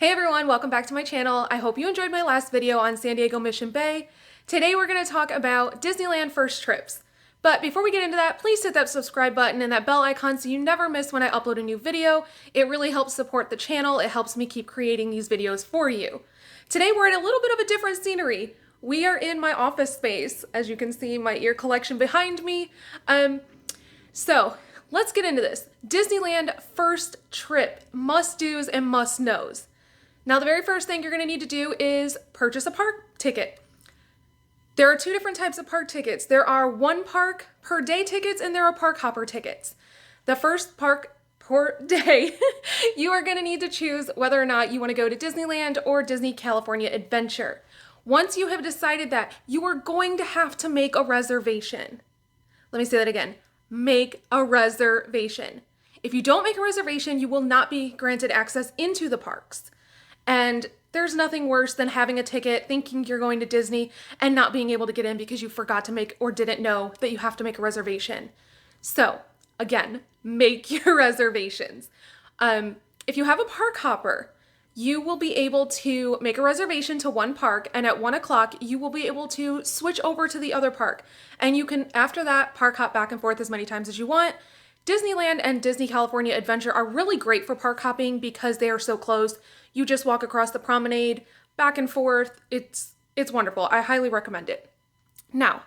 Hey everyone, welcome back to my channel. I hope you enjoyed my last video on San Diego Mission Bay. Today we're going to talk about Disneyland first trips. But before we get into that, please hit that subscribe button and that bell icon so you never miss when I upload a new video. It really helps support the channel. It helps me keep creating these videos for you. Today we're in a little bit of a different scenery. We are in my office space. As you can see, my ear collection behind me. So let's get into this. Disneyland first trip, must-dos and must-knows. Now, the very first thing you're going to need to do is purchase a park ticket. There are two different types of park tickets. There are one park per day tickets and there are park hopper tickets. The first park per day, you are going to need to choose whether or not you want to go to Disneyland or Disney California Adventure. Once you have decided that, you are going to have to make a reservation. Let me say that again. Make a reservation. If you don't make a reservation, you will not be granted access into the parks. And there's nothing worse than having a ticket, thinking you're going to Disney, and not being able to get in because you forgot to make or didn't know that you have to make a reservation. So, again, make your reservations. If you have a park hopper, you will be able to make a reservation to one park, and at 1 o'clock, you will be able to switch over to the other park. And you can, after that, park hop back and forth as many times as you want. Disneyland and Disney California Adventure are really great for park hopping because they are so close. You just walk across the promenade, back and forth. It's wonderful. I highly recommend it. Now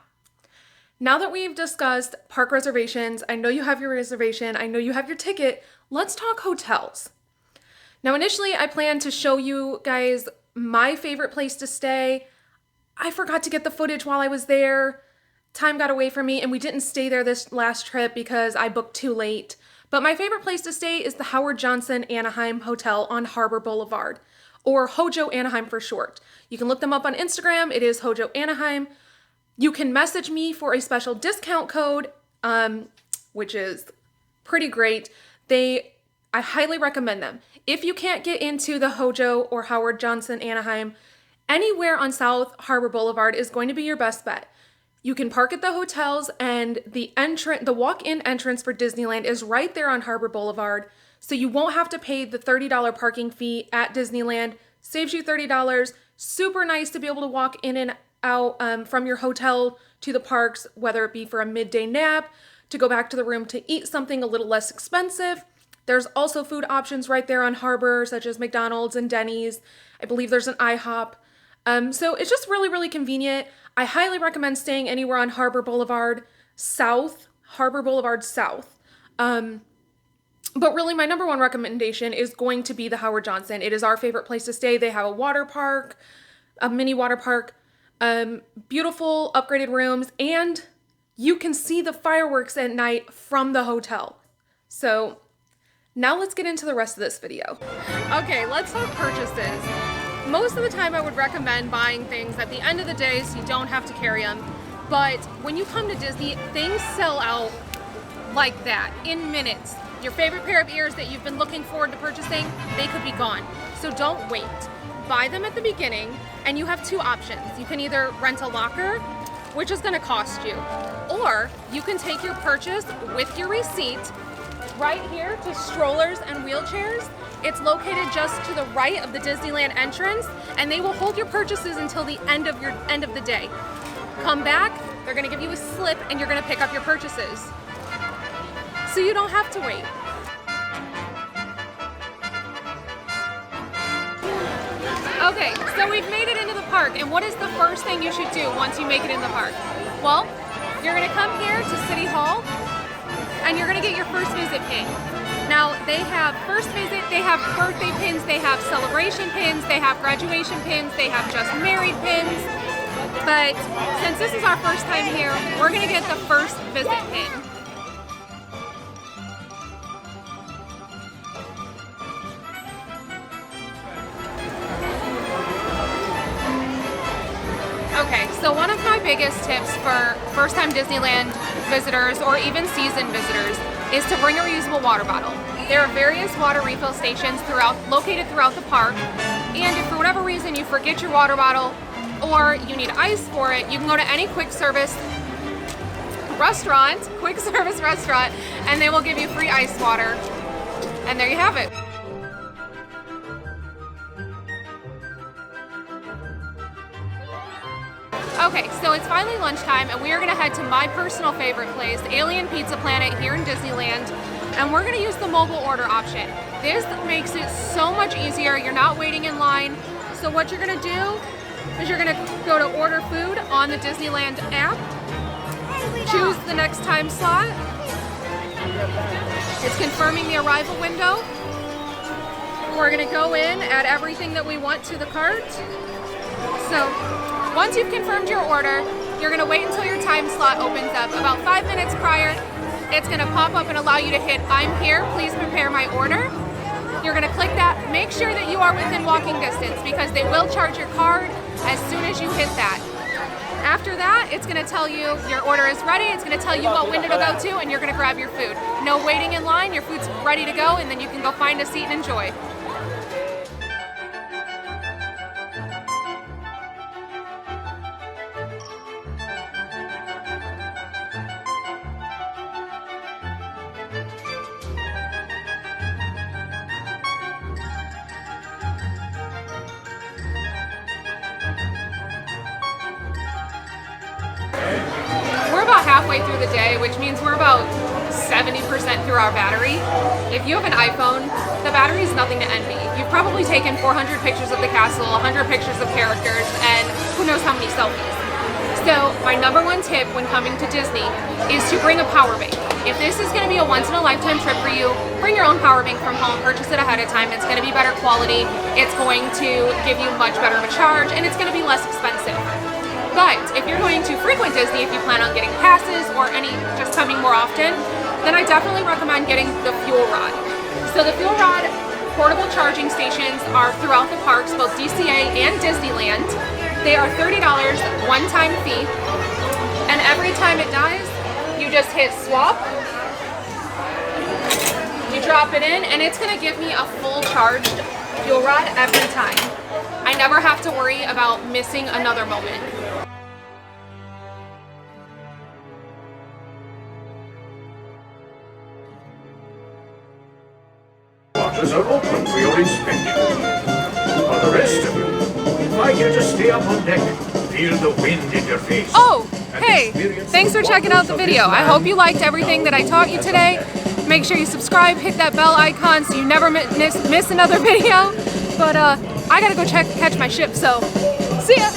that we've discussed park reservations, I know you have your reservation, I know you have your ticket, let's talk hotels. Now, initially, I planned to show you guys my favorite place to stay. I forgot to get the footage while I was there. Time got away from me, and we didn't stay there this last trip because I booked too late. But my favorite place to stay is the Howard Johnson Anaheim Hotel on Harbor Boulevard, or Hojo Anaheim for short. You can look them up on Instagram. It is Hojo Anaheim. You can message me for a special discount code, which is pretty great. I highly recommend them. If you can't get into the Hojo or Howard Johnson Anaheim, anywhere on South Harbor Boulevard is going to be your best bet. You can park at the hotels, and the walk-in entrance for Disneyland is right there on Harbor Boulevard, so you won't have to pay the $30 parking fee at Disneyland. Saves you $30. Super nice to be able to walk in and out from your hotel to the parks, whether it be for a midday nap, to go back to the room to eat something a little less expensive. There's also food options right there on Harbor, such as McDonald's and Denny's. I believe there's an IHOP. So it's just really, really convenient. I highly recommend staying anywhere on Harbor Boulevard South, Harbor Boulevard South. But really my number one recommendation is going to be the Howard Johnson. It is our favorite place to stay. They have a water park, a mini water park, beautiful upgraded rooms, and you can see the fireworks at night from the hotel. So now let's get into the rest of this video. Okay, let's talk purchases. Most of the time I would recommend buying things at the end of the day so you don't have to carry them. But when you come to Disney, things sell out like that in minutes. Your favorite pair of ears that you've been looking forward to purchasing, they could be gone. So don't wait. Buy them at the beginning, and you have two options. You can either rent a locker, which is gonna cost you, or you can take your purchase with your receipt right here to strollers and wheelchairs. It's located just to the right of the Disneyland entrance, and they will hold your purchases until the end of the day. Come back, they're gonna give you a slip, and you're gonna pick up your purchases. So you don't have to wait. Okay, so we've made it into the park, and what is the first thing you should do once you make it in the park? Well, you're gonna come here to City Hall, and you're gonna get your first visit pin. Now, they have first visit, they have birthday pins, they have celebration pins, they have graduation pins, they have just married pins. But since this is our first time here, we're gonna get the first visit pin. Okay, so one of my biggest tips for first-time Disneyland visitors or even seasoned visitors is to bring a reusable water bottle. There are various water refill stations located throughout the park, and if for whatever reason you forget your water bottle or you need ice for it, you can go to any quick service restaurant, and they will give you free ice water. And there you have it. Okay, so it's finally lunchtime and we are gonna head to my personal favorite place, Alien Pizza Planet here in Disneyland, and we're gonna use the mobile order option. This makes it so much easier. You're not waiting in line. So what you're gonna do is you're gonna go to order food on the Disneyland app, choose the next time slot. It's confirming the arrival window. We're gonna go in, add everything that we want to the cart. So once you've confirmed your order, you're gonna wait until your time slot opens up. About 5 minutes prior, it's gonna pop up and allow you to hit "I'm here, please prepare my order." You're gonna click that. Make sure that you are within walking distance because they will charge your card as soon as you hit that. After that, it's gonna tell you your order is ready. It's gonna tell you what window to go to and you're gonna grab your food. No waiting in line, your food's ready to go and then you can go find a seat and enjoy. We're about halfway through the day, which means we're about 70% through our battery. If you have an iPhone, the battery is nothing to envy. You've probably taken 400 pictures of the castle, 100 pictures of characters, and who knows how many selfies. So my number one tip when coming to Disney is to bring a power bank. If this is going to be a once-in-a-lifetime trip for you, bring your own power bank from home, purchase it ahead of time. It's going to be better quality, it's going to give you much better of a charge, and it's going to be less expensive. But if you're going to frequent Disney, if you plan on getting passes or just coming more often, then I definitely recommend getting the fuel rod. So the fuel rod portable charging stations are throughout the parks, both DCA and Disneyland. They are $30 one-time fee, and every time it dies, you just hit swap, you drop it in, and it's gonna give me a full charged fuel rod every time. I never have to worry about missing another moment. Waters are open for your inspection. For the rest of you, I invite you to stay up on deck, feel the wind in your face. Oh, hey, thanks for checking out the video. I hope you liked everything that I taught you today. Make sure you subscribe, hit that bell icon so you never miss another video. But I gotta go catch my ship, so see ya!